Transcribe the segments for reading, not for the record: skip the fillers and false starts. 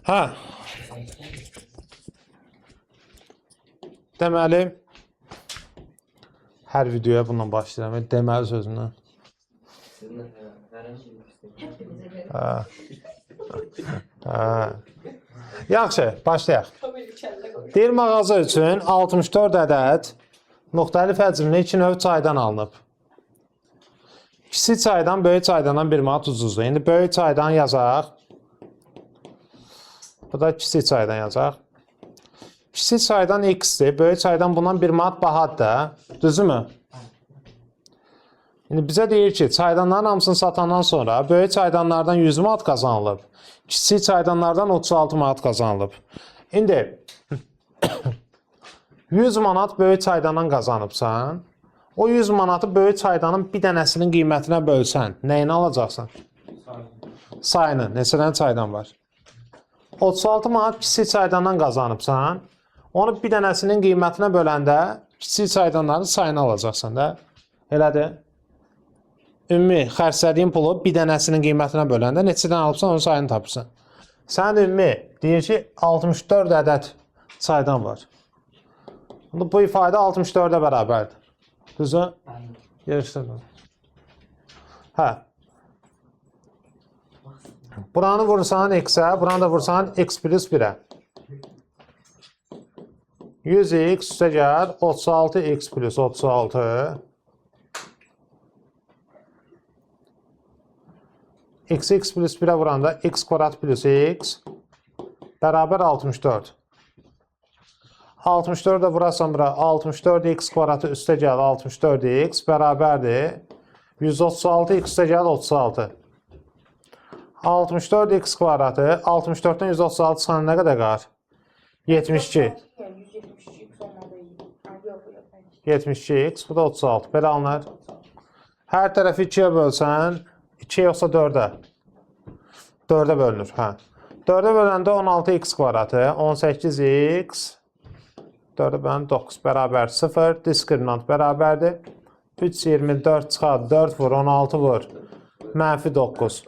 Hə. Deməli, hər videoya bununla başlayıram. Deməli sözündən. Yaxşı, başlayaq. Deyir mağaza üçün 64 ədəd müxtəlif həcmli 2 növ çaydan alınıb. Kiçik çaydan böyük çaydandan 1 manat ucuzdur. İndi böyük çaydan yazaq. Bu da kiçik çaydan yazaq. Kiçik çaydan X-dir, böyük çaydan bundan 1 manat bahadır da. Düzümü? İndi bizə deyir ki, çaydanların hamısını satandan sonra böyük çaydanlardan 100 manat qazanılıb. Kiçik çaydanlardan 36 manat qazanılıb. İndi 100 manat böyük çaydandan qazanıbsan, o 100 manatı böyük çaydanın bir dənəsinin qiymətinə bölsən, nəyini alacaqsan? Sayını, neçə dənə çaydan var? 36 manat kiçik çaydandan qazanıbsan, onu bir dənəsinin qiymətinə böləndə kiçik çaydanların sayını alacaqsan da. Elədir. Ümumi xərclədiyin pulu bir dənəsinin qiymətinə böləndə neçədən alıbsan, onun sayını tapırsan. Sən ümumi deyir ki, 64 ədəd çaydan var. Bu ifadə 64-ə bərabərdir. Düzü? Yerişdirdim. Hə. Buranı vursan x-ə, buranı da vursan x plus 1-ə. 100x üstə gəl, 36x plus 36. X plus 1'e vuranda x kvadrat plus x beraber 64. 64'e vurarsan bura 64x kvadratı üstə gəl 64x bərabərdir 136x üstə gəl 36. 64x kvadratı 64'dən 136 çıxan nə qədər qalır? 72. 72x bu da 36. Belə alınır. Hər tərəfi 2'yə bölsən 2 yoxsa 4'ə? 4'ə bölünür. Hə. 4'ə böləndə 16x kvadratı, 18x, 4'ə bölən 9 bərabər 0, diskriminant bərabərdir. 3, 24 çıxar, 4 vur, 16 vur, mənfi 9.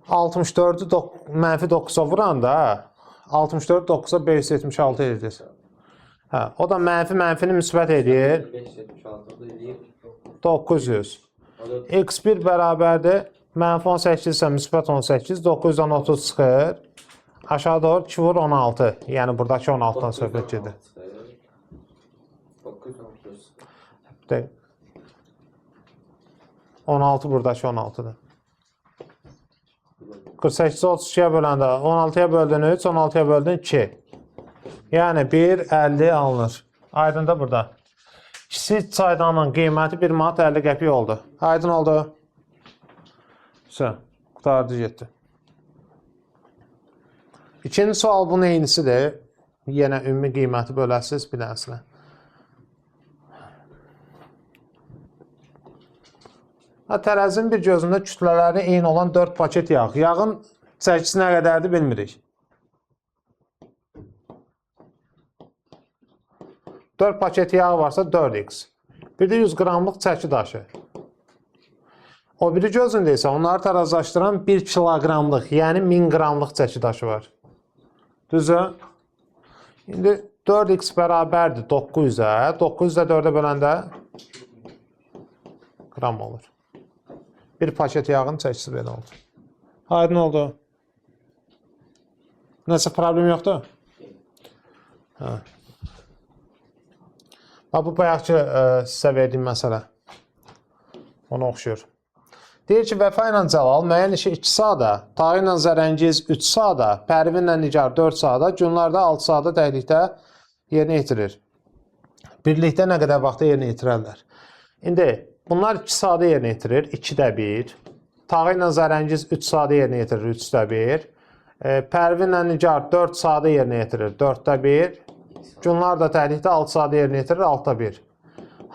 64'ü mənfi 9'a vuranda, 64 9'a 576 edir. Hə, o da mənfini müsbət edir. 900. X1 bərabərdir. Mənfi 18 isə müsbət 18. 9'dan 30 çıxır. Aşağı doğru 2 vur 16. Yəni buradakı 16'dan söhbət gedir. 16 buradakı 16'dır. 48'i 32'yə böləndə 16'ya böldün 3, 16'ya böldün 2. Yəni 1,50 alınır. Aydın da burada. Kiçik çaydanın qiyməti 1 manat 50 qəpik oldu. Aydın oldu. Qutardı getdi. İkinci sual bunun eynisidir. Yenə ümumi qiyməti böləsiz bir dənəsinə. Tərəzinin bir gözündə kütlələri eyni olan 4 paket yağ. Yağın çəkisi nə qədərdir bilmirik. 4 paket yağ varsa 4x. Bir də 100 qramlıq çəki daşı. O biri gözündə isə onları tarazlaşdıran 1 kiloqramlıq, yəni 1000 qramlıq çəki daşı var. Düzü? İndi 4x bərabərdir 900-ə. 900-də 4'ə böləndə qram olur. Bir paket yağın çəkisi belə oldu. Aydın oldu. Nəsə problem yoxdur? Hə. Bu bayaqki sizə verdiyim məsələ. Ona oxşuyur. Deyir ki, Vəfa ilə Cəlal müəyyən işi 2 saata, Tağı ilə Zərəngiz 3 saata, Pərvin ilə Nigar 4 saata, Günlar da 6 saata təklikdə yerinə yetirir. Birlikdə nə qədər vaxtda yerinə yetirərlər? İndi bunlar 2 saata yerinə yetirir, 2də 1. Tağı ilə Zərəngiz 3 saata yerinə yetirir, 3də 1. Pərvin ilə Nigar 4 saata yerinə yetirir, 4də 1. Günlar da təklikdə 6 saata yerinə yetirir, 6da 1.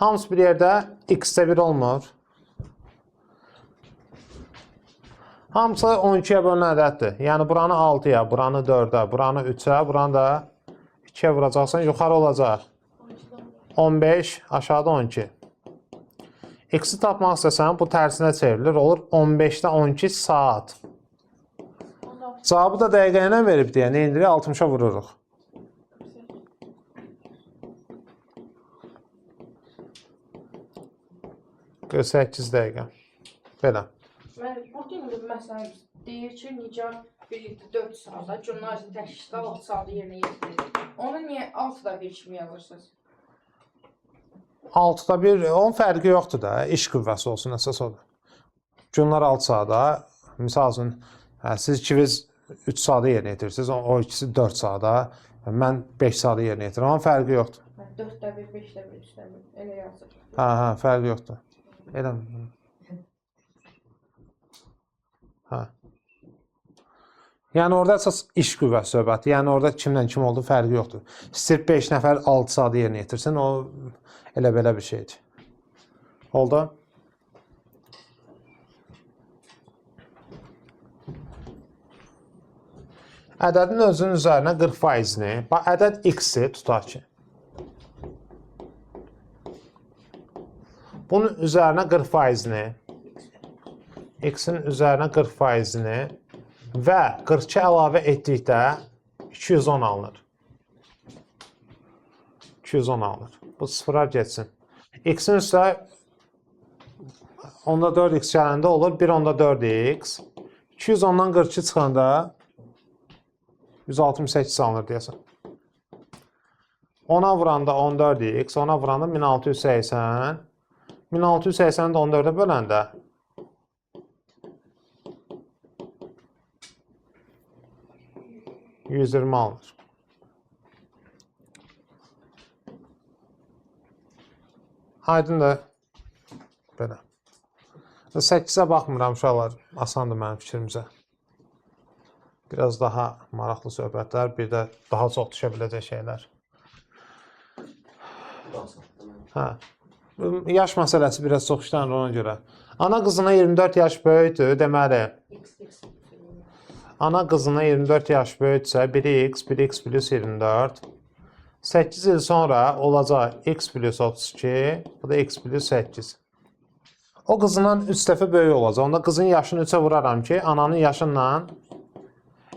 Hamısı bir yerdə x-də 1 olmur. Hamısı 12'ye bölünən ədəddir. Yəni buranı 6'ya, buranı 4'ə, buranı 3'ə, buranı da 2'ye vuracaqsan yuxarı olacaq. 15, aşağıda 12. X-i tapmaq istəsən, bu tərsinə çevrilir. Olur 15-də 12 saat. Cavabı da dəqiqə ilə verib deyə, nə indirik? 60-a vururuq. Gör 8 dəqiqə. Belə. Mən bugün məsələn deyir ki, Nicar birlikdə 4 saata, Cümnazin təşkilatda 6 saata yerinə yetirir. Onu niyə 6-da 1 kimi yazırsınız? 6-da 1, onun fərqi yoxdur da, iş qüvvəsi olsun əsas odur. Günlər 6 saata, misal üçün, siz ikiniz 3 saata yerinə yetirirsiniz, o ikisi 4 saata, mən 5 saata yerinə yetirirəm, onun fərqi yoxdur. 4-də 1, 5-də 1, 3-də 1, elə yazır. Hə, fərqi yoxdur. Elə mi? Hə. Yəni orada əsas iş qüvvəsi söhbəti, yəni orada kimlə kim olduğu fərqi yoxdur. İstəyir 5 nəfər 6 saata yerinə yetirsin, o elə belə bir şeydir. Oldu? Ədədin özünün üzərinə 40%-ni, ədəd x-i tutaq ki. Bunun üzərinə 40%-ni, x-in üzərinə 40%-ni və 42 əlavə etdikdə 210 alınır. 210 alınır. Bu sıfıra geçsin. X-in üstə onda 4x gələndə olur 1 onda 4x. 210-dan 42 çıxanda 168 alınır deyəsən. 10-a vuranda 14x, 10-a vuranda 1680. 1680-i də 14-ə böləndə 120 alınır. Aydındır. Belə. 8-ə baxmıram uşaqlar, asandır mənim fikrimizə. Biraz daha maraqlı söhbətlər, bir də daha çox düşə biləcək şeylər. Hə. Yaş məsələsi biraz çox işlənir ona görə. Ana qızına 24 yaş böyükdür, deməli. Ana qızına 24 yaş böyüksə 1x, 1x plus 24. 8 il sonra olacaq x plus 32, bu da x plus 8. O qızından 3 dəfə böyük olacaq. Onda qızın yaşını 3-ə vuraram ki, ananın yaşınla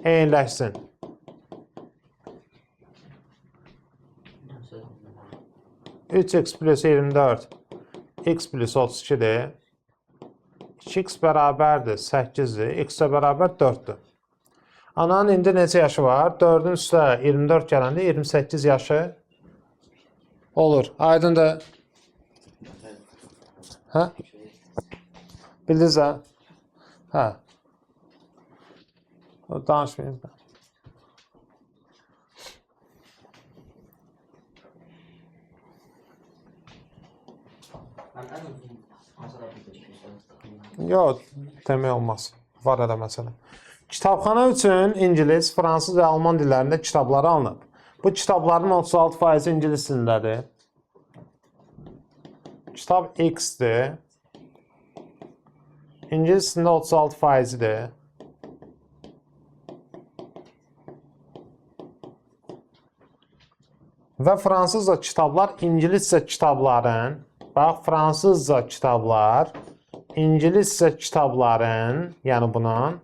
eyniləşsin. Üç x plus 24 x plus 32-dir. 2x bərabərdir 8-dir. X-ə bərabər 4-dür. Ananın indi neçə yaşı var? 4-ün üstə 24 gələndə 28 yaşı olur. Aydındır. Hə? Bildiniz hə? Hə. Danışmayayım ben. Yox, demək olmaz. Var elə məsələ. Kitabxana üçün ingilis, fransız və alman dillərində kitabları alınıb. Bu kitabların 36% ingilis dilindədir. Kitab X-dir. İngilis dilində 36%-dir. Və fransızca kitablar ingiliscə kitabların, bax, fransızca kitablar ingiliscə kitabların, yəni bunun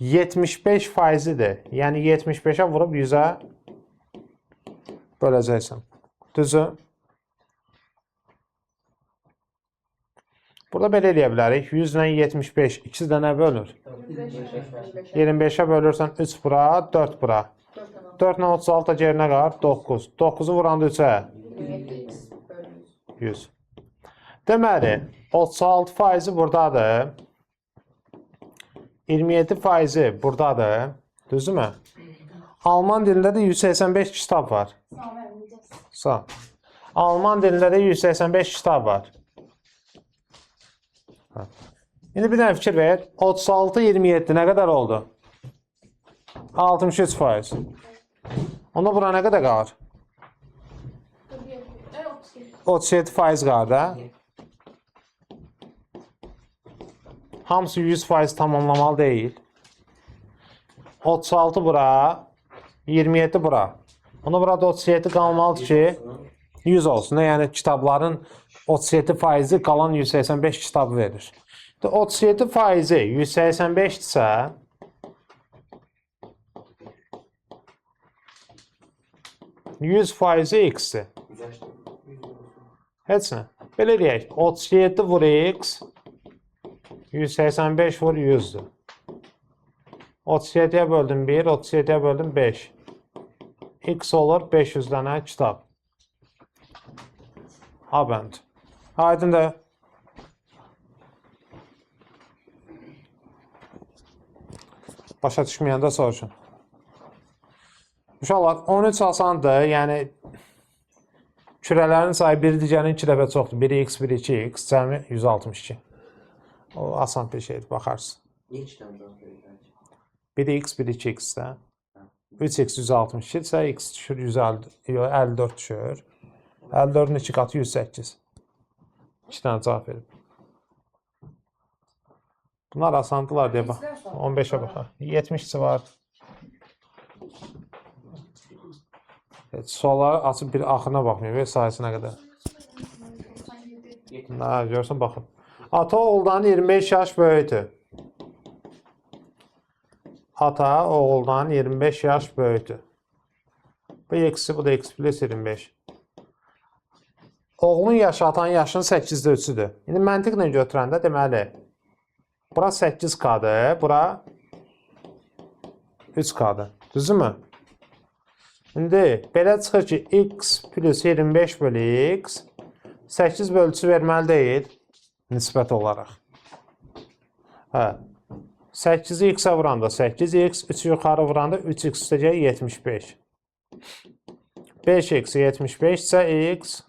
75%-dir. Yəni 75-ə vurub 100-ə böləcəksən. Düzü? Burada belə eləyə bilərik. 100 ilə 75, ikisi də nə bölür? 25-ə bölürsən 3 bura, 4 bura. 4 ilə 36 da gerinə qalır, 9. 9-u vuranda 3-ə? 100. Deməli, 36% buradadır. 27% buradadır. Düzdürmü? Alman dilində də 185 kitab var. Sağ. Alman dilində də 185 kitab var. İndi bir dənə fikir ver. 36-27 nə qədər oldu? 63%. Onda bura nə qədər qalır? 37% qalır da. Hamısı 100% tamamlamalı deyil. 36 bura, 27 bura. Onda burada 37 qalmalıdır ki, 100 olsun. Yəni kitabların 37% qalan 185 kitabı verir. 37% 185 ise 100% x-dir. Heç nə. Belə deyək, 37 vur x, 185 vur 100'dür. 37'ye böldüm 1, 37'ye böldüm 5. X olur 500 dənə kitab. Habənd. Aydındır. Başa düşməyəndə soruşun. Uşaqlar, 13 asandır. Yəni, kürələrin sayı biri digərinin 2 dəfə çoxdur. 1x, 1-2x, cəmi 162. O, asan bir şeydir, baxarsın. Niyə 2 dənə cavab verir? 1x, 1-2x-də. 3x 162 ise x düşür 54 düşür. 54'ün 2 katı 108. 2 tane cevap verib. Bunlar asandılar diye bak. 15'e bakar. 70'si var. Evet, sualları açıp bir axırına baxmayın ve sayısına kadar. Ha, görürsən baxın. Ata oğuldan 25 yaş böyükdür. Ata oğuldan 25 yaş böyükdür. Bu eksi, bu da x plus 25. Oğlun yaşı atanın yaşının 8'də 3'üdür. İndi məntiqlə götürəndə deməli, bura 8K'dır, bura 3K'dır. Düzdürmü? İndi belə çıxır ki, x plus 25 bölü x 8 bölüsü verməli deyil, nisbət olaraq. Hə. 8'i x'e vuranda 8x, 3'ü yukarı vuranda 3x üstəcək 75. 5x 75 ise x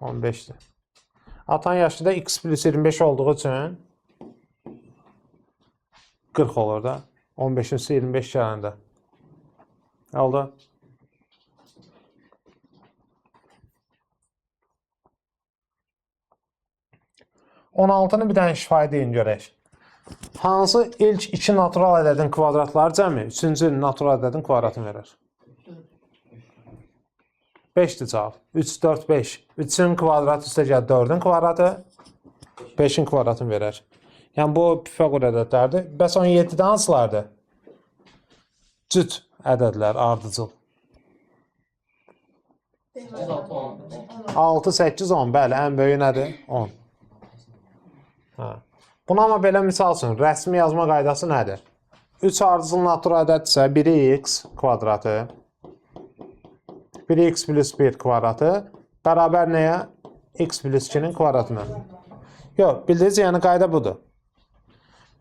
15'dir. Atan yaşı da x plus 25 olduğu için 40 olur da. 15'in üstü 25 gələndə. Oldu. On altını bir dənə ifadə edin görək. Hansı ilk 2 natural ədədin kvadratları cəmi 3-cü natural ədədin kvadratını verir? 5'dir cavab. 3, 4, 5. 3'ün kvadratı üstə gəl 4'ün kvadratı 5'in kvadratını verir. Yəni bu Pifaqor ədədlərdir. Bəs 17'də hansılardır? Cüt ədədlər, ardıcıl. 6, 8, 10. Bəli, ən böyüyü nədir? 10. Hə. Buna ama belə misal üçün, rəsmi yazma qaydası nədir? 3 ardıcıl natural ədəddirsə, 1x kvadratı, 1x plus 1 kvadratı bərabər nəyə? X plus 2'nin kvadratına. Yox, bildiniz, yəni qayda budur.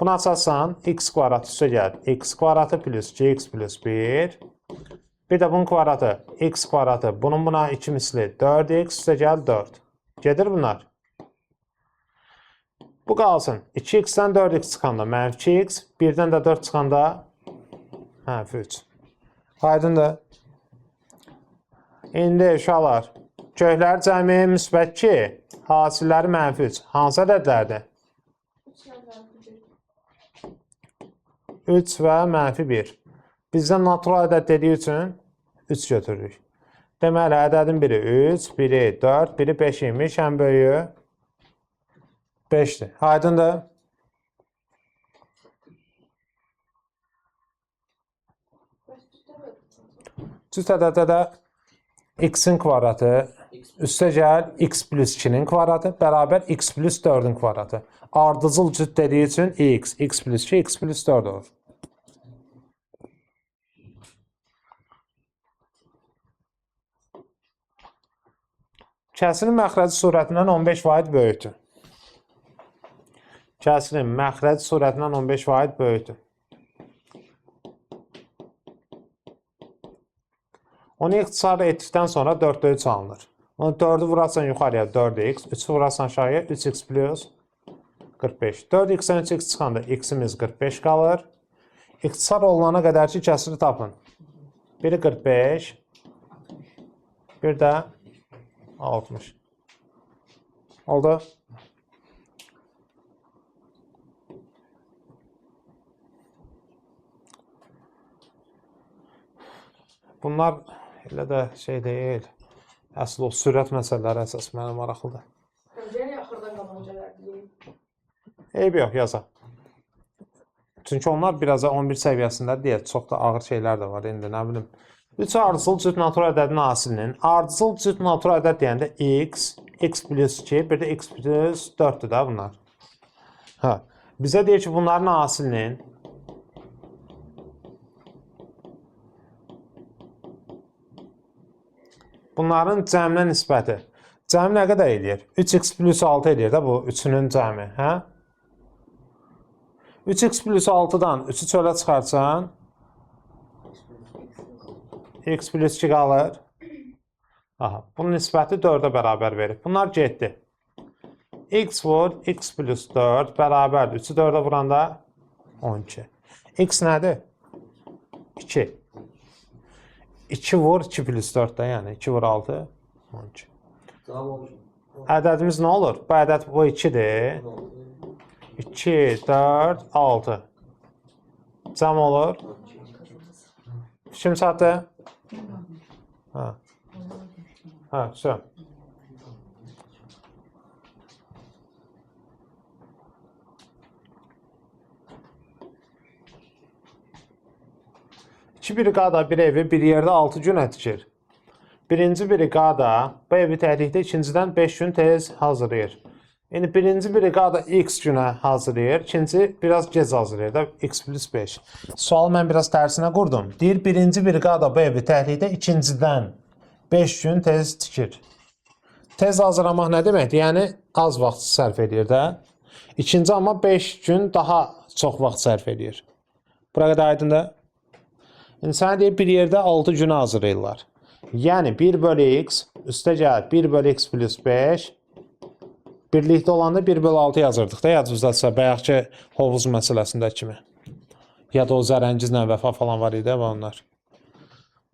Buna açarsan, x kvadratı üstə gəl, x kvadratı plus 2x plus 1. Bir də bunun kvadratı, x kvadratı, bunun buna 2 misli 4x üstə gəl 4. Gedir bunlar. Bu qalsın. 2x'dən 4x çıxanda mənfi 2x, 1-dən də 4 çıxanda mənfi 3. Aydındır. İndi uşaqlar, köklər cəmi müsbət 2, hasilləri mənfi 3. Hansı ədədlərdir? 3 və mənfi 1. Bizdən natural ədəd dediyi üçün 3 götürürük. Deməli, ədədin biri 3, biri 4, biri 5 imiş, ən böyüyü 5'dir. Aydındır. Cüt ədəddə də x'in kvadratı üstə gəl x plus 2'nin kvadratı bərabər x plus 4'ün kvadratı. Ardıcıl cüt dediyi üçün x plus 2, x plus 4 olur. Kəsirin məxrəci surətindən 15% böyükdür. Kəsirin məxrəci surətindən 15% böyükdür. Onu ixtisar etdikdən sonra 4'də 3 alınır. Onu 4'ü vurarsan yuxarıya 4x, 3'ü vurarsan aşağıya 3x plus 45. 4x'dən 3x çıxanda x'imiz 45 qalır. İxtisar olunana qədər ki, kəsiri tapın. Biri 45, bir də 60. Oldu. Bunlar elə də şey deyil. Əsl o sürət məsələləri əsas mənə maraqlıdır. Öncəli axırda qalan gəlirdi. Eyb yox, yazaq. Çünki onlar biraz da 11 səviyyəsində deyə çox da ağır şeylər də var. İndi nə bilim. 3 ardıcıl cüt natural ədədin hasilinin. Ardıcıl cüt natural ədəd deyəndə x, x plus 2, bir də x plus 4-dür də bunlar. Hə. Bizə deyir ki, bunların hasilinin bunların cəminə nisbəti. Cəmi nə qədər eləyir? 3x plus 6 eləyir də bu üçünün cəmi. Hə? 3x plus 6-dan 3-ü çölə çıxarsan, x plus 2 qalır. Aha, bunun nisbəti 4-ə bərabər verir. Bunlar getdi. X vur, x plus 4 bərabərdir. 3-ü 4-ə vuranda 12. X nədir? 2. 2 vur, 2 plus 4-də, yəni 2 vur 6, 12. Ədədimiz nə olur? Bu ədəd bu 2-dir. 2, 4, 6. Cəm olur. Kim çatdı? Hə. Hə, sö. İki brigada bir evi bir yerdə 6 günə tikir. Birinci brigada bu evi təhlükdə ikincidən 5 gün tez hazırlayır. Yəni birinci brigada x günə hazırlayır, ikinci biraz gec hazırlayır da x plus 5. Sualı mən biraz tərsinə qurdum. Deyir birinci brigada bu evi təhlükdə ikincidən 5 gün tez tikir. Tez hazırlamaq nə deməkdir? Yəni az vaxt sərf edir də. İkinci amma 5 gün daha çox vaxt sərf edir. Bura qədər aydındır? Yəni sənə deyir bir yerdə 6 günə hazırlayırlar. Yəni 1 bölü x üstə gəlir 1 bölü x plus 5. Birlikdə olanda 1 bölü 6 yazırdıq da yadınızdadırsa bayaqki hovuz məsələsində kimi. Ya da o zərəngizlə vəfa falan var idi və onlar.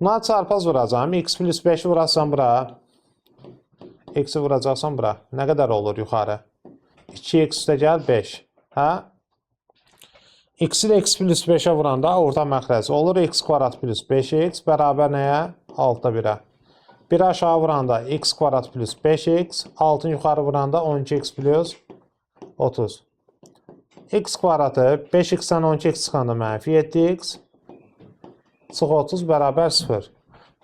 Buna çarpaz vuracağım. X plus 5 vuracaqsan bura. X-i vuracaqsan bura. Nə qədər olur yuxarı? 2x üstə gəl 5. Hə? X-i də x plus 5-ə vuranda orta məxrəc olur. X kvadrat plus 5x bərabər nəyə? 6-da 1-ə. 1 aşağı vuranda x kvadrat plus 5x, 6'ın yuxarı vuranda 12x plus 30. X kvadratı 5x-dən 12x çıxanda mənfi 7x, çıx 30 bərabər 0.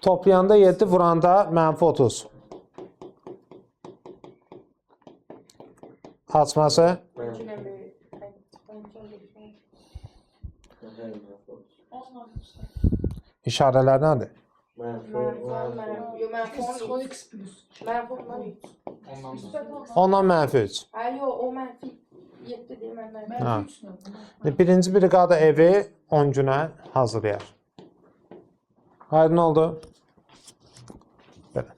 Toplayanda 7 vuranda mənfi 30. Açması? İşarələr nədir? Ondan mənfi 3. O mənfi 7 deyil, mənfi 3. Birinci brigada evi 10 günə hazırlayar. Aydın oldu? Belə.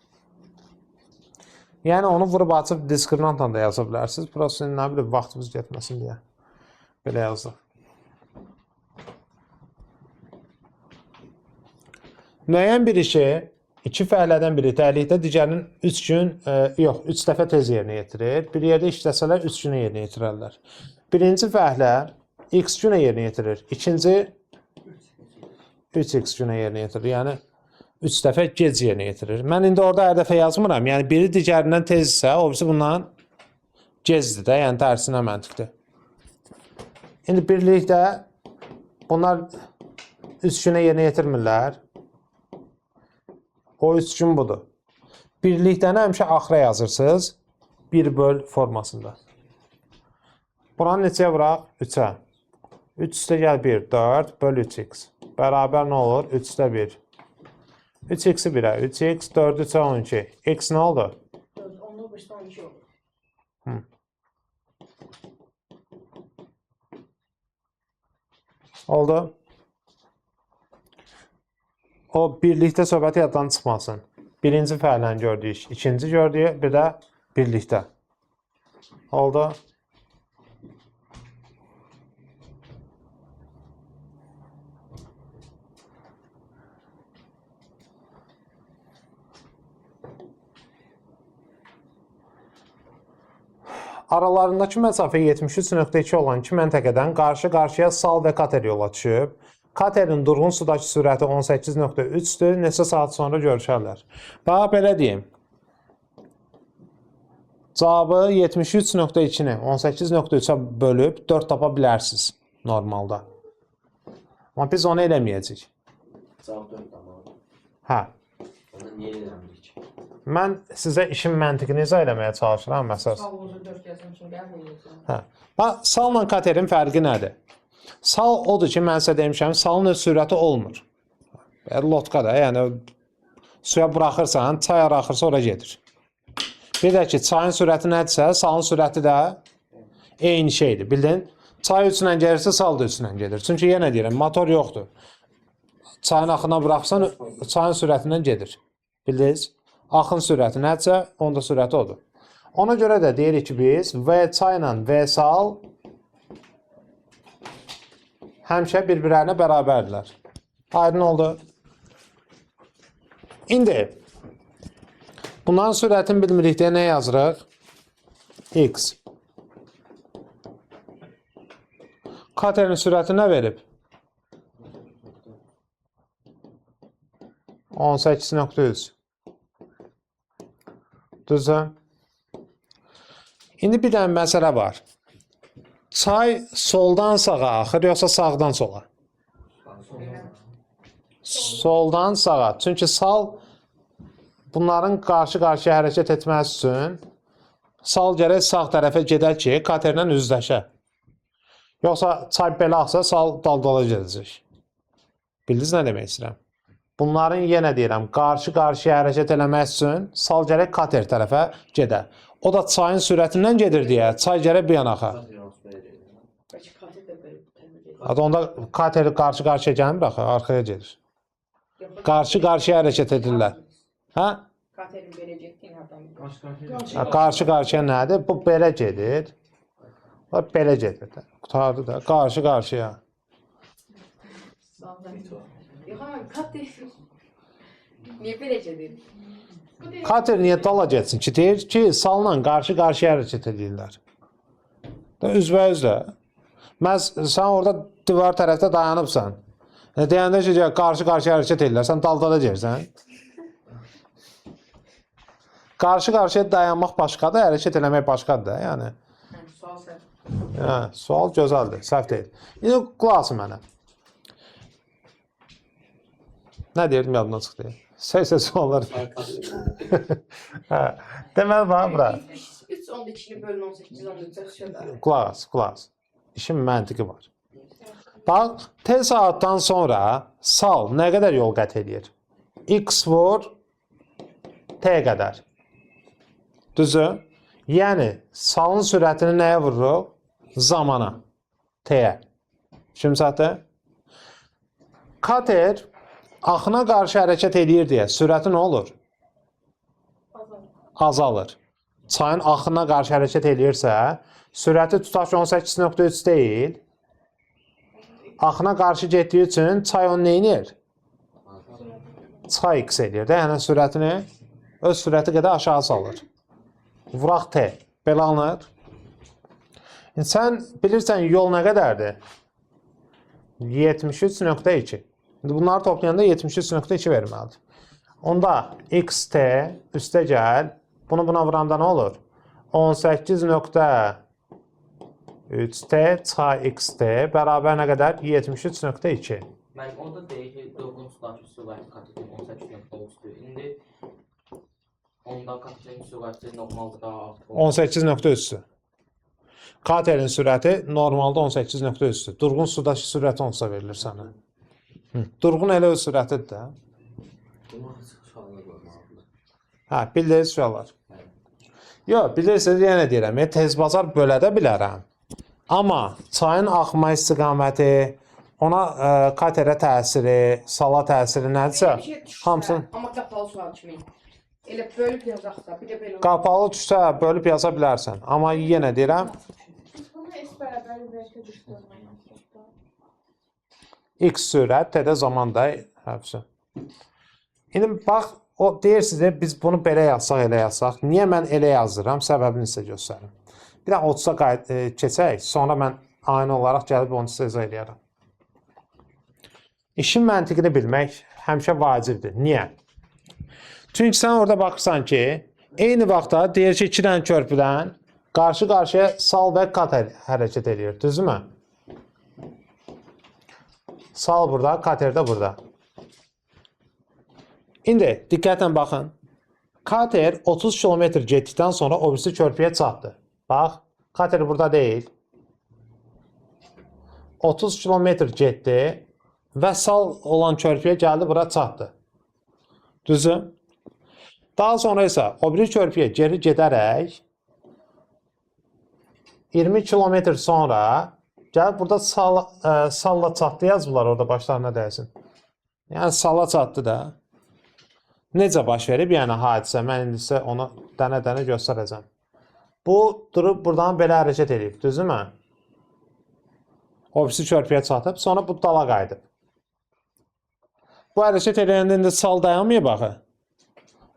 Yəni onu vurub açıb diskriminantla da yaza bilərsiniz. Burası nə bilim vaxtımız getməsin deyə. Belə yazdıq. Müəyyən bir işi iki fəhlədən biri təhlükdə, digərinin 3 gün, yox, 3 dəfə tez yerinə yetirir. Bir yerdə işləsələr 3 günə yerinə yetirərlər. Birinci fəhlə x günə yerinə yetirir. İkinci 3x günə yerinə yetirir. Yəni 3 dəfə gec yerinə yetirir. Mən indi orada hər dəfə yazmıram. Yəni biri digərindən tezdirsə, o birisi bundan gecdir də, yəni tərsinə məntiqdir. İndi birlikdə bunlar 3 günə yerinə yetirmirlər. O 3 gün budur. Birlikdən həmişə axıra yazırsınız. 1 böl formasında. Buranı neçəyə vuraq? 3-ə. 3 üstə gəl 1, 4 böl 3x. Bərabər nə olur? 3 üstə 1. 3x-i 1-ə, 3x, 4 3-ə 12. X nə oldu? 10'da 5'te 12 olur. Oldu. O birlikdə söhbəti yaddan çıxmasın. Birinci fəalən gördük, ikinci gördük, bir də birlikdə. Oldu. Aralarındakı məsafə 73.2 olan iki məntəqədən qarşı-qarşıya sal və kater yola düşüb. Katerin durğun sudakı sürəti 18.3-dür. Neçə saat sonra görüşərlər. Bax, belə deyim. Cavabı 73.2-ni 18.3-ə bölüb 4 tapa bilərsiniz normalda. Amma biz onu eləməyəcəyik. Cavab 4 tamam. Hə. Onda niyə eləmirik? Mən sizə işin məntiqini izah eləməyə çalışıram məsəl. Sağlığı 4 yazım üçün qəbul edəcəm. Hə. Bax, salla katerin fərqi nədir? Sal odur ki, mən sizə demişəm, salın öz sürəti olmur. Lotka da, yəni suya buraxırsan, çay araxırsa ora gedir. Bir də ki, çayın sürəti nədirsə, salın sürəti də eyni şeydir. Bildin? Çay üçlə gəlirsə, sal da üçlə gedir. Çünki yenə deyirəm, motor yoxdur. Çayın axına buraxsan, çayın sürətindən gedir. Bildiniz? Axın sürəti nədirsə, onda sürəti odur. Ona görə də deyirik ki, biz V çayla V sal həmişə bir-birlərinə bərabərdirlər. Aydın oldu. İndi bunların sürətini bilmirik deyə nə yazırıq? X. Katerin sürəti nə verib? 18.3. Düzdür? İndi bir dənə məsələ var. Çay soldan sağa axır, yoxsa sağdan sola? Soldan sağa. Çünki sal bunların qarşı-qarşıya hərəkət etməsi üçün sal gərək sağ tərəfə gedər ki, katerlə üzləşə. Yoxsa çay belə axsa, sal dal-dala gedəcək. Bildiniz nə demək istəyirəm? Bunların yenə deyirəm, qarşı-qarşıya hərəkət eləmək üçün sal gərək kater tərəfə gedər. O da çayın sürətindən gedir deyə, çay gərək bir yana axar. Bəlkə katet də belə təmin edir. Hatta onda kateri qarşı-qarşıya gəlmir axı, arxaya gedir. Qarşı-qarşıya hərəkət edirlər. Hə? Katerin belə getdiyini adam. Qarşı-qarşıya nədir? Bu belə gedir. Bu belə gedir. Qutardı da. Qarşı-qarşıya. Yox, amma kater niyə belə gedir? Kater niyə dala getsin ki? Deyir ki, salla qarşı-qarşıya hərəkət edirlər. Üzbə-üzlə. Sən orada divar tərəfdə dayanıbsan. Deyəndə ki, qarşı-qarşıya hərəkət edirlər. Sən dal-dala gəlirsən. Qarşı-qarşıya dayanmaq başqadır, hərəkət eləmək başqadır da, yəni. Sual sən. Hə, sual gözəldir, səhv deyil. İndi qulaq asın mənə. Nə deyirdim, yadımdan çıxdı. Səsə suallar. Hə, deməli, bax, bura. 3-12-ni bölün 18-14 Qulaq as, qulaq as. İşin məntiqi var. Bax, T saatdan sonra sal nə qədər yol qət edir? X vur T qədər. Düzdür? Yəni, salın sürətini nəyə vururuq? Zamana. T'yə. Şimsətdir? Kater axına qarşı hərəkət edir deyə sürəti nə olur? Azalır. Çayın axına qarşı hərəkət edirsə, sürəti tutaq ki 18.3 deyil. Axına qarşı getdiyi üçün çay onu neyinir? Çay X edir də, yəni sürətini öz sürəti qədər aşağı salır. Vuraq T. Belə alınır. Sən bilirsən yol nə qədərdir? 73.2. Bunları toplayanda 73.2 verməlidir. Onda xt üstə gəl. Bunu buna vuranda nə olur? 18.3t çay xt bərabər nə qədər? 73.2. Mən orada deyək ki, durğun sudakı sürəti katetin 18.3-dür. İndi onda katetin sürəti normalda daha artıq olur. 18.3-dür. Katerin sürəti normalda 18.3-dür. Durğun sudakı sürəti 10-sa verilir sənə. Durğun elə öz sürətidir də. Bunu açıq suallar qoymalıdır. Hə, bildiniz suallar. Yox, bilirsiniz, yenə deyirəm, tezbazar bölədə bilərəm. Amma çayın axma istiqaməti, ona katerə təsiri, sala təsiri nədirsə, hamısını Amma qapalı sual kimi. Elə bölüb yazaqsa, bir də belə. qapalı düşsə bölüb yaza bilərsən. Amma yenə deyirəm, Bunu S bərabər versə düşdürmək. X sürət, T-də zaman da həbsi. İndi bax, o deyirsiniz, biz bunu belə yazsaq, elə yazsaq. Niyə mən elə yazıram? Səbəbini sizə göstərim. Bir də 30-a keçək, sonra mən aynı olaraq gəlib onu sizə izah edərəm. İşin məntiqini bilmək həmişə vacibdir. Niyə? Çünki sən orada baxırsan ki, Eyni vaxtda deyir ki, 2 dənə körpüdən qarşı-qarşıya sal və kater hərəkət edir. Düzdürmü? Sal burada, kater də burada. İndi diqqətlə baxın. Kater 30 km getdikdən sonra o birisi körpüyə çatdı. Bax, kater burada deyil. 30 km getdi və sal olan körpüyə gəldi, bura çatdı. Düzdür? Daha sonra isə o biri körpüyə geri gedərək 20 km sonra gəlib burada salla çatdı yazırlar orada başlarına dəysin. Yəni salla çatdı da. Necə baş verib? Yəni hadisə. Mən indi sizə onu dənə-dənə göstərəcəm. Bu durub buradan belə hərəkət edib. Düzdürmü? O birisi körpüyə çatıb, sonra bu dala qayıdıb. Bu hərəkət edəndə indi sal dayanmayıb axı.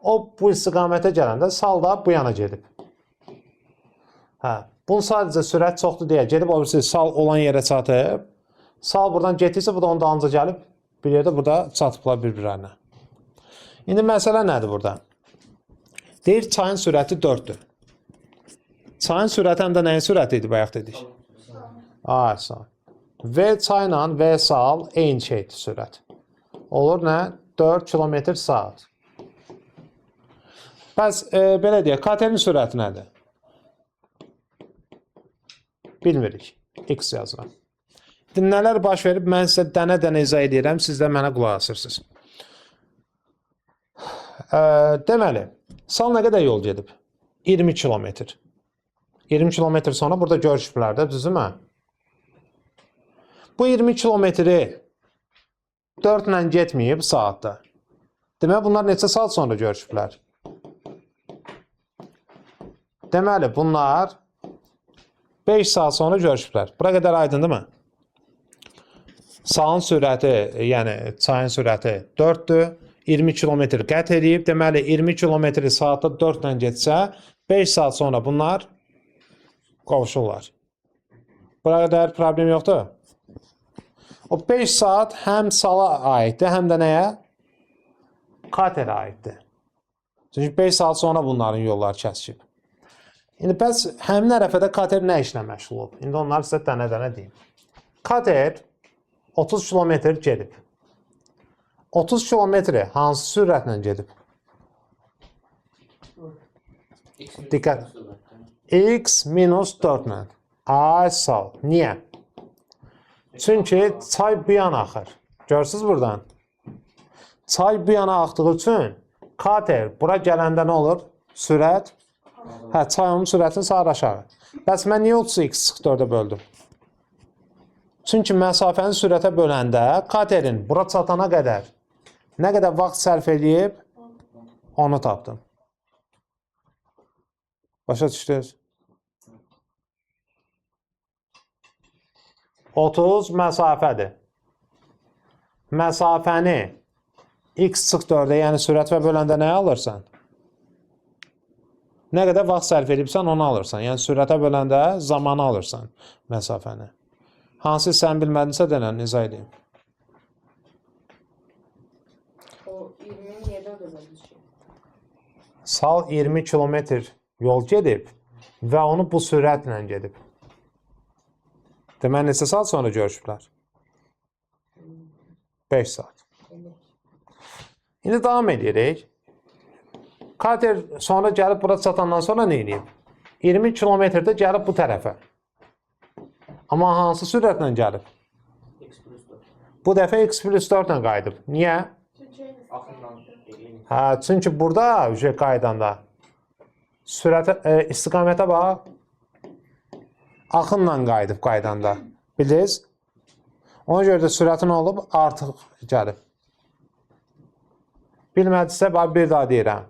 O bu istiqamətə gələndə sal da bu yana gedib. Hə, bunun sadəcə sürət çoxdur deyə gedib o birisi sal olan yerə çatıb. Sal buradan getdiysə bu da onun dalınca gəlib bir yerdə burada çatıblar bir-birlərinə. İndi məsələ nədir burada? Deyir çayın sürəti 4-dür. Çayın sürəti həm də nəyin sürəti idi bayaq dedik? A, sal. V çayla V sal eyni şeydir sürət. Olur nə? 4 km saat. Bəs belə deyək, katerin sürəti nədir? Bilmirik. X yazıram. Nələr baş verib, mən sizə dənə-dənə izah edirəm, siz də mənə qulaq asırsınız. Deməli, sal nə qədər yol gedib? 20 km. 20 km sonra burada görüşüblər də, düzdürmü? Bu 20 kilometri 4 ilə getməyib saatda. Deməli, bunlar neçə saat sonra görüşüblər? Deməli, bunlar 5 saat sonra görüşüblər. Bura qədər aydındır mı? Salın sürəti, yəni çayın sürəti 4-dür. 20 km qət edib. Deməli, 20 km saatda 4 ilə getsə, 5 saat sonra bunlar qovuşurlar. Bura qədər problem yoxdur. O 5 saat həm sala aiddir, həm də nəyə? Katerə aiddir. Çünki 5 saat sonra bunların yolları kəsişib. İndi bəs həmin ərəfədə kater nə işlə məşğul olub? İndi onları sizə dənə-dənə deyim. Kater 30 km gedib. 30 km hansı sürətlə gedib? Diqqət. X minus 4 ilə. Ay sağ ol. Niyə? Çünki çay bu yana axır. Görürsünüz buradan. Çay bu yana axdığı üçün kater bura gələndə nə olur? Sürət. Hə, çayın sürətini sağa aşağı. Bəs mən niyə 30x 4-ə böldüm? Çünki məsafəni sürətə böləndə katerin bura çatana qədər nə qədər vaxt sərf edib onu tapdım. Başa düşdünüz? 30 məsafədir. Məsafəni x çıx 4-ə, yəni sürət və böləndə nəyə alırsan? Nə qədər vaxt sərf edibsən onu alırsan. Yəni sürətə böləndə zamanı alırsan məsafəni. Hansı sən bilmədinsə denən, izah edeyim. O 20-ni yerdə böləcək. Sal 20 kilometr yol gedib və onu bu sürətlə gedib. Deməli, neçə saat sonra görüşüblər? 5 saat. İndi davam edirik. Kater sonra gəlib bura çatandan sonra nə edib? 20 kilometrdə gəlib bu tərəfə. Amma hansı sürətlə gəlib? Bu dəfə x plus 4 ilə qayıdıb. Niyə? Hə, çünki burada qaydanda sürətə, istiqamətə bax, axınla qayıdıb qaydanda. Bildiniz? Ona görə də sürətin olub artıq gəlib. Bilmədisə, bir daha deyirəm.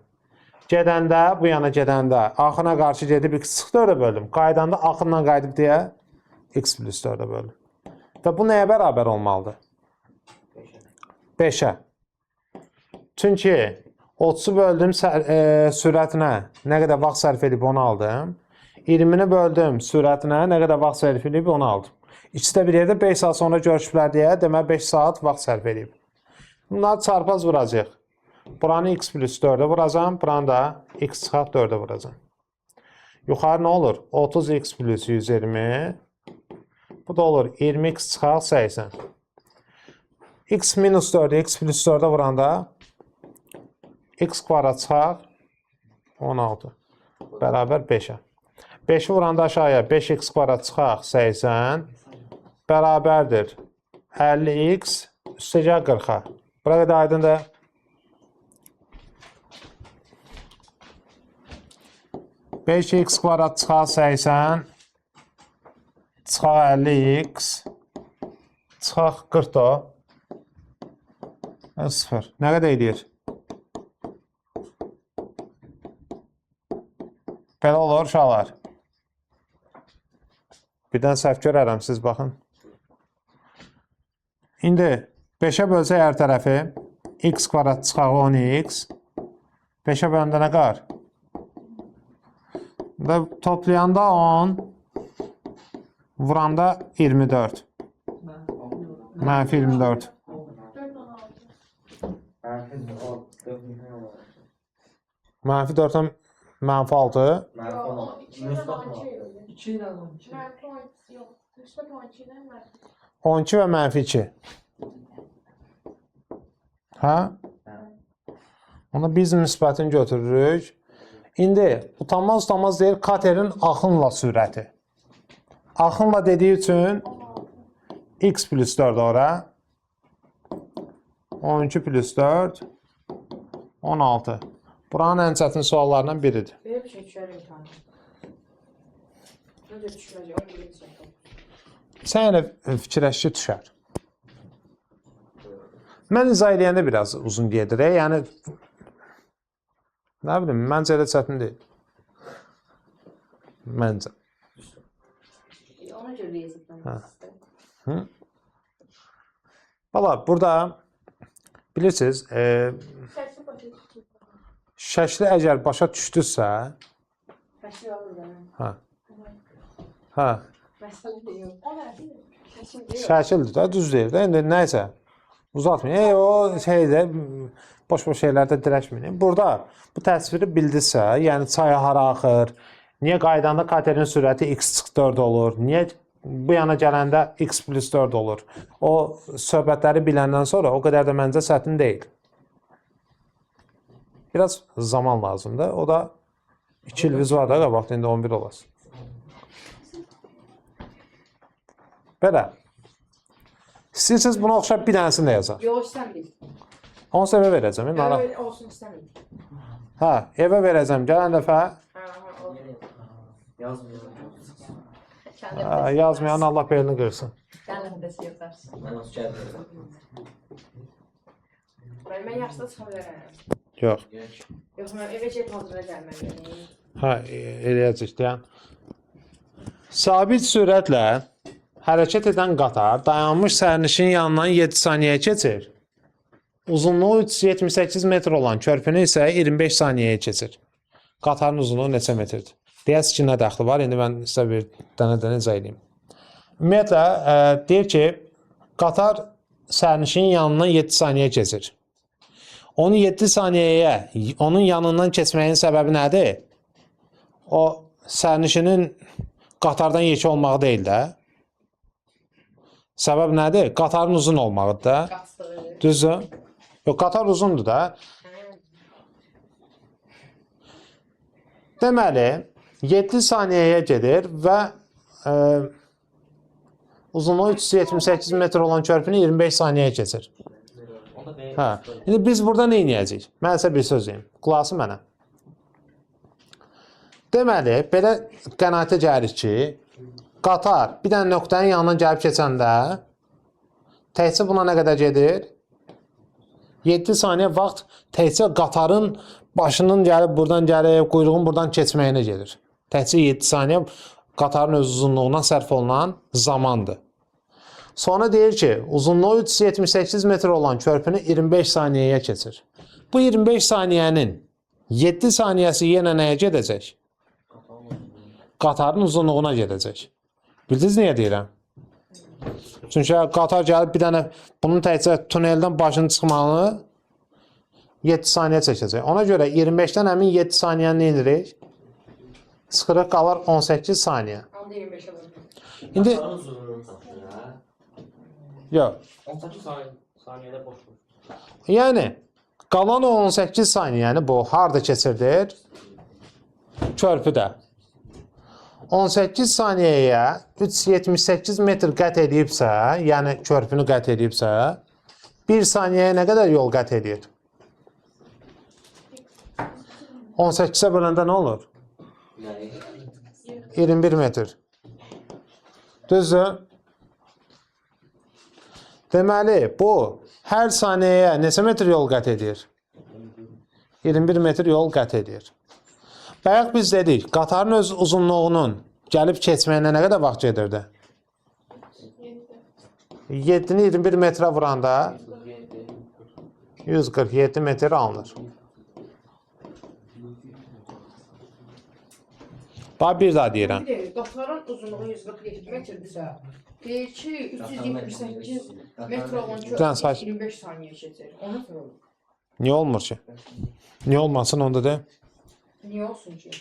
Gedəndə, bu yana gedəndə, axına qarşı gedib x 4-ə böldüm. Qaydanda axınla qayıdıb deyə x plus 4-ə böldüm. Və bu nəyə bərabər olmalıdır? 5-ə. Çünki 30-u böldüm sürətinə, nə qədər vaxt sərf edib onu aldım. 20-ni böldüm sürətinə, nə qədər vaxt sərf edib onu aldım. İkisi də bir yerdə 5 saat sonra görüşüblər deyə, demək 5 saat vaxt sərf edib. Bunları çarpaz vuracaq. Buranı x plus 4'e vuracam. Buranı da x çıxaq 4'e vuracam. Yuxarı nə olur? 30x plus 120. Bu da olur 20x çıxaq 80. X minus 4'ü x plus 4'e vuranda x kvadrat çıxaq 16. Bərabər 5'e. 5'i vuranda aşağıya 5x kvadrat çıxaq 80. Bərabərdir 50x üstəcək 40'a. Bura qədər aydındır. Beş x kvadrat çıxaq 80 çıxaq 50x çıxaq 40 da 0. Nə qədər edir? Belə olur uşaqlar. Birdən səhv görərəm siz baxın. İndi 5'e bölsək hər tərəfi x kvadrat çıxaq 10x 5'e böləndə nə qar? Və toplayanda 10 vuranda 24. Mənfi 24. 4-16. Mənfi 4'dən mənfi 6. Yok, 2 ile 12 öyle. 2 ilə 12. Mənfi 12 yok. Müsbət 12 ile mənfi. 12 və mənfi 2. Hə? Ona biz müsbətini götürürük. İndi utanmaz deyir katerin axınla sürəti. Axınla dediyi üçün x plus 4 ora. 12 plus 4 16. Buranın ən çətin suallarından biridir. Belə bir şey düşər imtahanı. Necə düşməyəcək? Onu biləcək. Sən elə fikirləş ki, düşər. Mən izah eləyəndə biraz uzun gedir. Yəni nə bilim, məncə elə çətin deyil. Məncə. Ona görə yazıbdan. Hı? Valla burada bilirsiniz, Sərsi başa düşdü. şəkli əgər başa düşdüsə, Məşğul olur da. hə. Hə, Məsələ deyil. O mənfi. Məşğul deyil. şəkildir də, düz deyir də. İndi nəysə uzatmayın. O şeydə boş-boş şeylərdə dirəşməyin. Burada bu təsviri bildirsə, yəni çaya hara axır, niyə qaydanda katerin sürəti x-4 olur, niyə bu yana gələndə x plus 4 olur. O söhbətləri biləndən sonra o qədər də məncə çətin deyil. Biraz zaman lazımdır. O da 2 iliniz var da qabaqda, indi 11 olasın. Belə. İstəyirsiniz buna oxşar bir dənəsini də yazar. Yox, istəmir. 10 səvə verəcəm. Öyle olsun istəmir. Hə, evə verəcəm. Gələn dəfə Yazmıyorum. yazmayan Allah belini qırsın. Gələn yazarsın. Mən az gəlmirəm. Mən yaşda çıxa bilərəm. Yox. Yox, mən evə gedib hazıra gəlməliyəm. Hə, eləyəcək deyən. Sabit sürətlə hərəkət edən qatar dayanmış sərnişinin yanından 7 saniyəyə keçir. Uzunluğu 378 metr olan körpünü isə 25 saniyəyə keçir. Qatarın uzunluğu neçə metrdir? Deyəsiz ki, nə dəxli var? İndi mən sizə bir dənə izah edeyim. Ümumiyyətlə, deyir ki, qatar sərnişinin yanından 7 saniyə keçir. Onu 7 saniyəyə, onun yanından keçməyin səbəbi nədir? O, sərnişinin qatardan yekə olmağı deyil də. Səbəb nədir? Qatarın uzun olmağıdır da. Qaçdığı. Düzdür? Yox, qatar uzundur da. Deməli, 7 saniyəyə gedir və uzunluğu 378 metr olan körpünü 25 saniyəyə keçir. Hə. İndi biz burada nə edəcəyik? Mən sizə bir söz deyim. Qulaq mənə. Deməli, belə qənaətə gəlirik ki, qatar bir dənə nöqtənin yanından gəlib keçəndə təkcə buna nə qədər gedir? 7 saniyə vaxt təkcə qatarın başının gəlib buradan gəlib, quyruğun buradan keçməyinə gedir. Təkcə 7 saniyə qatarın öz uzunluğuna sərf olunan zamandır. Sonra deyir ki, uzunluğu 378 metr olan körpünü 25 saniyəyə keçir. Bu 25 saniyənin 7 saniyəsi yenə nəyə gedəcək? Qatarın uzunluğuna gedəcək. Bildiniz niyə deyirəm? Çünki qatar gəlib bir dənə bunun təkcə tuneldən başını çıxmalı, 7 saniyə çəkəcək. Ona görə 25-dən həmin 7 saniyəni indirik. Sıxırıq qalır 18 saniyə. Onda 25'e vurun. İndi Qatarın uzunluğunu tapdın, hə? yox. 18 saniyədə boşdur. Yəni qalan o 18 saniyəni bu harda keçirdir? Körpüdə. 18 saniyəyə 378 metr qət edibsə, yəni körpünü qət edibsə, 1 saniyəyə nə qədər yol qət edir? 18-ə böləndə nə olur? Yəni, 21 metr. Düzdür? Deməli, bu hər saniyəyə neçə metr yol qət edir? 21 metr yol qət edir. Bayaq biz dedik, qatarın öz uzunluğunun gəlib keçməyinə nə qədər vaxt gedirdi? 7-ni 21 metrə vuranda 147 metr alınır. Bax, bir daha deyirəm. Bir de qatarın uzunluğu 147 metrdirsə, deyir ki 378 metr olan Can, saç. körpü 25 saniyə keçir. Ona görə olur. Niyə olmur ki? Niyə olmasın onda da? Niyə olsun ki?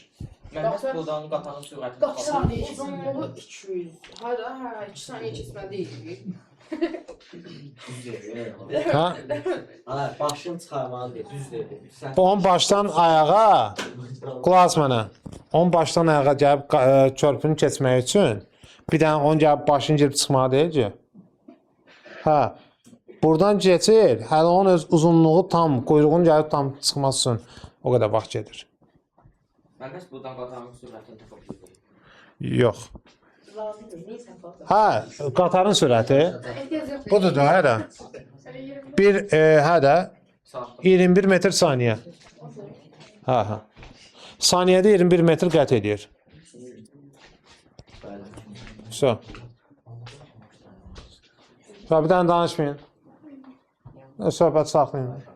Məhz buradan qatarın sürətini Qaç saniyə uzunluğu 200. Hə, 2 saniyə keçmə deyil. Hə? ha, başını çıxarmalı deyil, düz deyil. Sən On başdan ayağa, qulaq as mənə. On başdan ayağa gəlib körpünü keçmək üçün bir dənə on gəlib başını girib çıxmalı deyil ki. Hə. Buradan keçir, hələ onun öz uzunluğu tam, quyruğun gəlib tam çıxması üçün o qədər vaxt gedir. Məhz buradan qatarın sürətini tapdın. Yox. Lazımdır, neysə fazla. Hə, qatarın sürəti Ehtiyac yox. budur da, hə də. Bir, hə də, Saatda. 21 metr saniyə. Hə, hə. Saniyədə 21 metr qət edir. So. Bir dənə danışmayın. Söhbət saxlayın.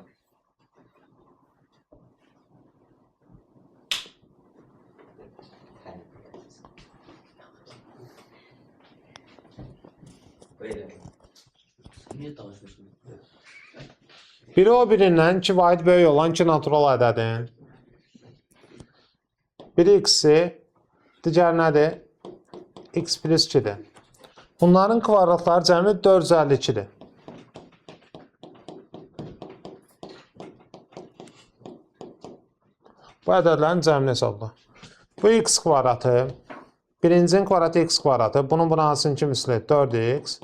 belə. Niyə danışmışsın? Biri o birindən 2 vahid böyük olan 2 natural ədədin. Biri x-i, digər nədir? X plus 2-dir. Bunların kvadratları cəmi 452-dir. Bu ədədlərin cəmini hesabla. Bu x kvadratı, birincinin kvadratı x kvadratı, bunun buna hansınki misli 4x,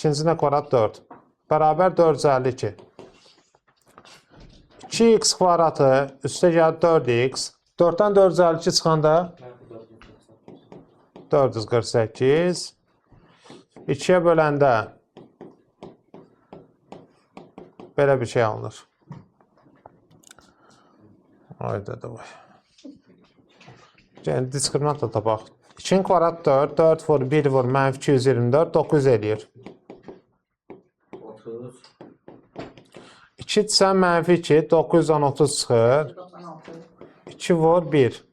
ikincinə kvadrat 4, bərabər 452. 2x kvadratı üstə gəlir 4x, 4-dən 452 çıxanda 448, 2-yə böləndə belə bir şey alınır. Ayda da var. Yəni, diskriminant da tapaq. 2-nin kvadrat 4, 4 vur, 1 vur, mənfi 224, 900 eləyir. 30, 2 sən mənfi 2, 910 30 çıxır. 96. 2 vur, 1.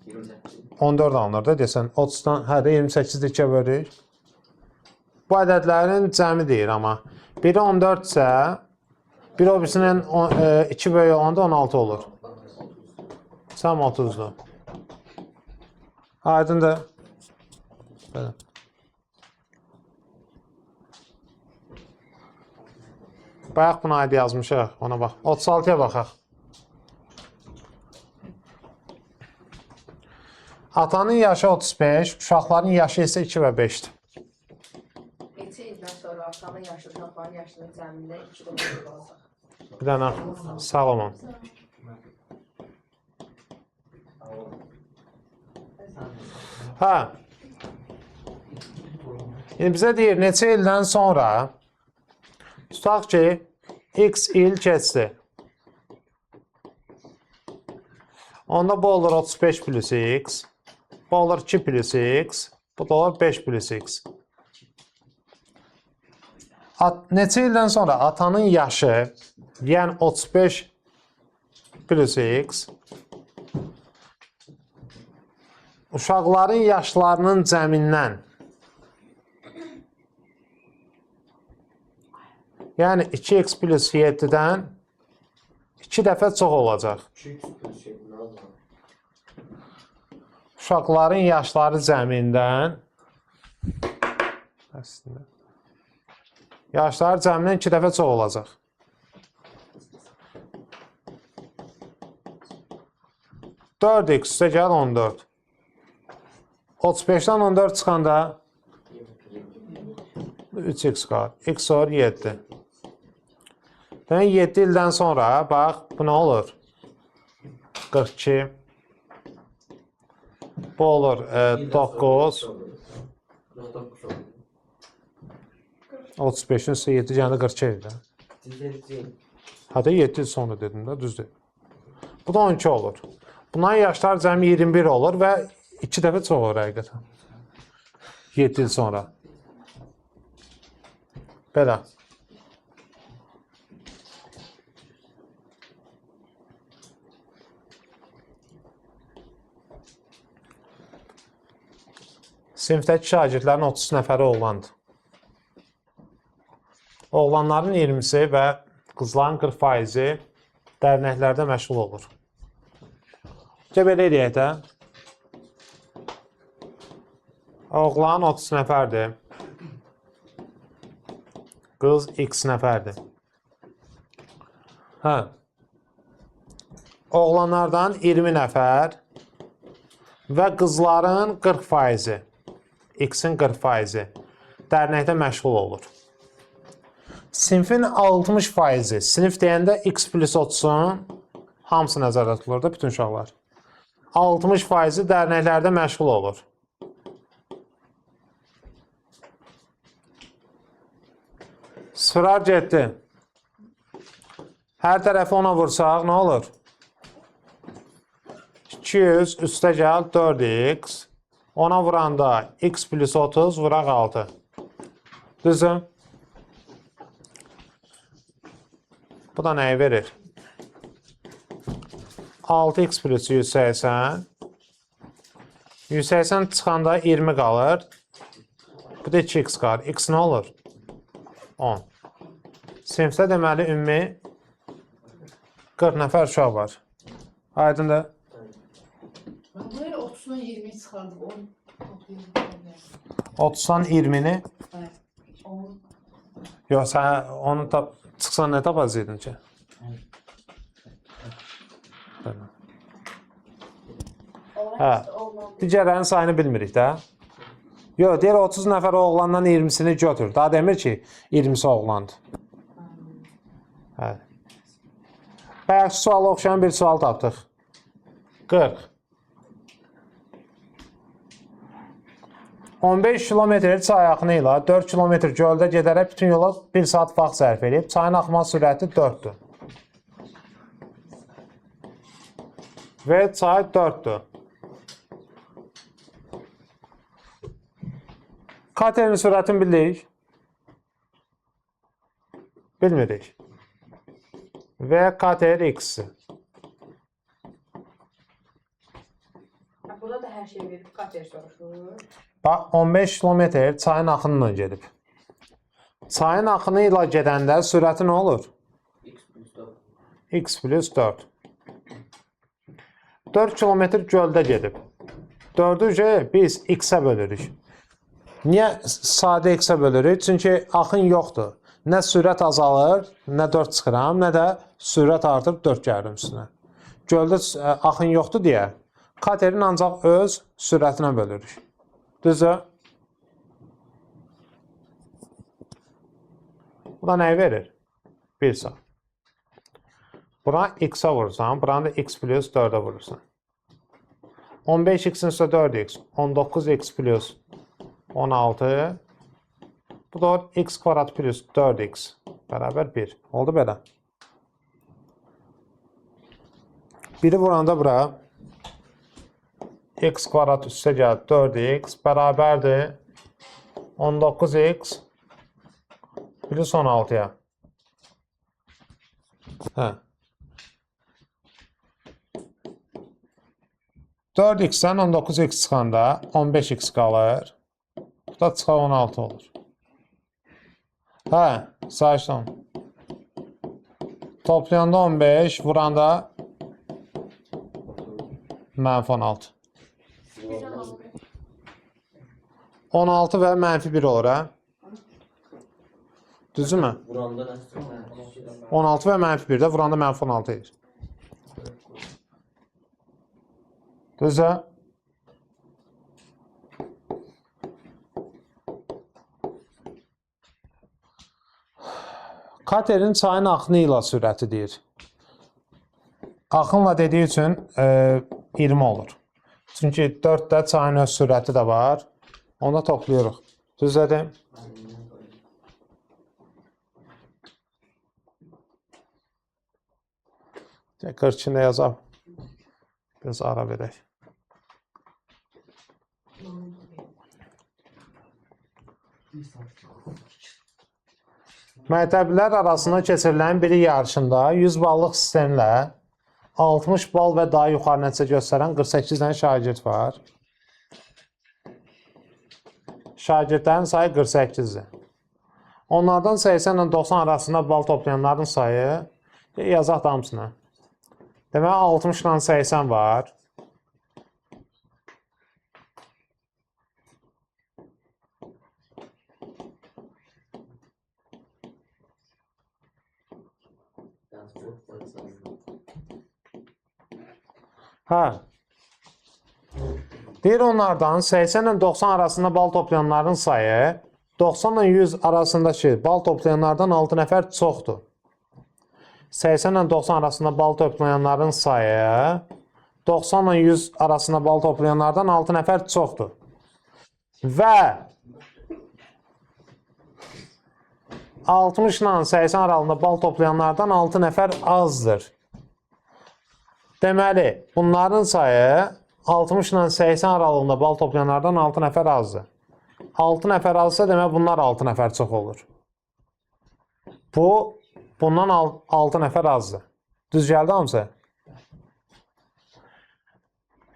28. 14 alınır da desən. 30-dan, hə də 28-də 2-yə bölürük. Bu ədədlərin cəmi deyir amma. Biri 14 isə, biri o birisinin 2 böyük olanda 16 olur. Sən 30-dur. Aydındır. Belə. Bayaq buna aid yazmışıq, ona bax. 36-ya baxaq. Atanın yaşı 35, uşaqların yaşı isə 2 və 5-dir. Neçə ildən sonra atanın yaşı uşaqların yaşının cəmində 2 doğru olacaq. Bir dənə sağ olun. Hə. İndi bizə deyir, neçə ildən sonra tutaq ki, x il keçdi. Onda bu olur 35 plus x, bu olur 2 plus x, bu da olur 5 plus x. Neçə ildən sonra atanın yaşı, yəni 35 plus x, uşaqların yaşlarının cəmindən Yəni 2x plus 7-dən 2 dəfə çox olacaq. 2x plus 7 nə olacaq? Uşaqların yaşları cəmindən əslində yaşları cəmindən 2 dəfə çox olacaq. Dörd x üstə gəl 14. 35-dən 14 çıxanda 3x qalır. X olur 7. Demək 7 ildən sonra bax bu nə olur? 42. Bu olur 9. 35-in üstə 7 gəndə 42 edir. Hətta 7 il sonra dedim də, düzdür. Bu da 12 olur. Bunların yaşlar cəmi 21 olur və 2 dəfə çox olur həqiqətən. 7 il sonra. Belə. Sinifdəki şagirdlərin 30 nəfəri oğlandır. Oğlanların 20-si və qızların 40%-i dərnəklərdə məşğul olur. Belə eləyək də. Oğlan 30 nəfərdir. Qız x nəfərdir. Hə. Oğlanlardan 20 nəfər və qızların 40%-i, x-in 40%-i dərnəkdə məşğul olur. Sinfin 60%-i, sinif deyəndə x plus 30-un hamısı nəzərdə tutulur da, bütün uşaqlar. 60%-i dərnəklərdə məşğul olur. Sıfırar getdi. Hər tərəfi ona vursaq, nə olur? 200 üstə gəl 4x. Ona vuranda x plus 30 vuraq 6. Düzdür? Bu da nəyi verir? 6x plus 180. 180 çıxanda 20 qalır. Bu da 2x qalır. X nə olur? 10. Sinifdə deməli ümumi 40 nəfər uşaq var. Aydındır? Ben buraya 30'dan 20'yi çıkardık. 30-dan 20-ni Evet. yox, sən onu çıxsan nə tapacaqdın ki? Hə. Digərlərin sayını bilmirik də. Yox, deyir 30 nəfər oğlandan 20-sini götür. Daha demir ki, 20-si oğlandır. Hə. Bayaq suala oxşayan bir sual tapdıq. 40. 15 kilometr çay axını ilə 4 kilometr göldə gedərək bütün yola 1 saat vaxt sərf edib. Çayın axma sürəti 4-dür. Və çay 4-dür. Katerin sürətini bilirik. Bilmirik. Və kater x-i. Burada da hər şey verib, kater soruşur. Bax, 15 kilometr çayın axınla gedib. Çayın axını ilə gedəndə sürəti nə olur? X plus 4. 4 kilometr göldə gedib. 4-ü biz x-ə bölürük. Niyə sadə x-ə bölürük? Çünki axın yoxdur. Nə sürət azalır, nə 4 çıxıram, nə də sürət artıb 4 gəlir üstünə. Göldə axın yoxdur deyə katerin ancaq öz sürətinə bölürük. Düzdür? Bu da nəyi verir? 1 saat. Buna x-ə vurursan, buranı da x plus 4-ə vurursan. 15x-in üstə 4x, 19x plus 16. Bu da x kvadrat plus 4x bərabər 1. Oldu belə. Biri vuranda bura x kvadrat üstə gəl 4x bərabərdir 19x plus 16-ya. Hə. 4x-dən 19x çıxanda 15x qalır. Bu da çıxar 16 olur. Hə, sayışdan. Toplayanda 15, vuranda mənfi 16. Birdən 15. 16 və mənfi 1 olur, hə? Düzdürmü? Vuranda nə? 16 və mənfi 1 də vuranda mənfi 16 edir. Düzdür? Katerin çayın axını ilə sürəti deyir. Axınla dediyi üçün 20 olur. Çünki 4-də çayın öz sürəti də var. Onu da toplayırıq. Düzdür? Tekrar içində yazaq. Biraz ara verək. Məktəblilər arasında keçirilən biri yarışında 100 ballıq sistemlə 60 bal və daha yuxarı nəticə göstərən 48 dənə şagird var. Şagirdlərin sayı 48-dir. Onlardan 80 ilə 90 arasında bal toplayanların sayı yazaq da hamısına. Demək 60 ilə 80 var. Hə. Deyir onlardan 80 ilə 90 arasında bal toplayanların sayı 90 ilə 100 arasındakı bal toplayanlardan 6 nəfər çoxdur. 80 ilə 90 arasında bal toplayanların sayı 90 ilə 100 arasında bal toplayanlardan 6 nəfər çoxdur. Və 60 ilə 80 aralığında bal toplayanlardan 6 nəfər azdır. Deməli, bunların sayı 60 ilə 80 aralığında bal toplayanlardan 6 nəfər azdır. 6 nəfər azsa demək bunlar 6 nəfər çox olur. Bundan 6 nəfər azdır. Düz gəldi hamısı?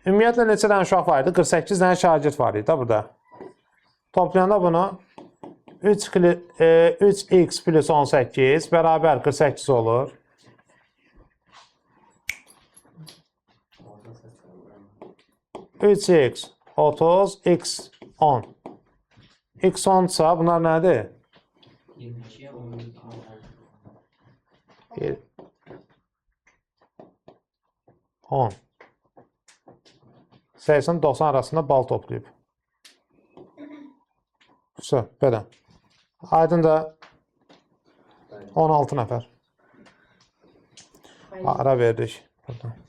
Ümumiyyətlə neçə dənə uşaq var idi? 48 dənə şagird var idi da burada. Toplayanda bunu 3x plus 18 bərabər 48 olur. 3x 30, x 10. X 10'sa bunlar nədir? 22'ye 10. 80-90 arasında bal toplayıb. Belə. Aydın da 16 nəfər. Ara verdik. Buradan.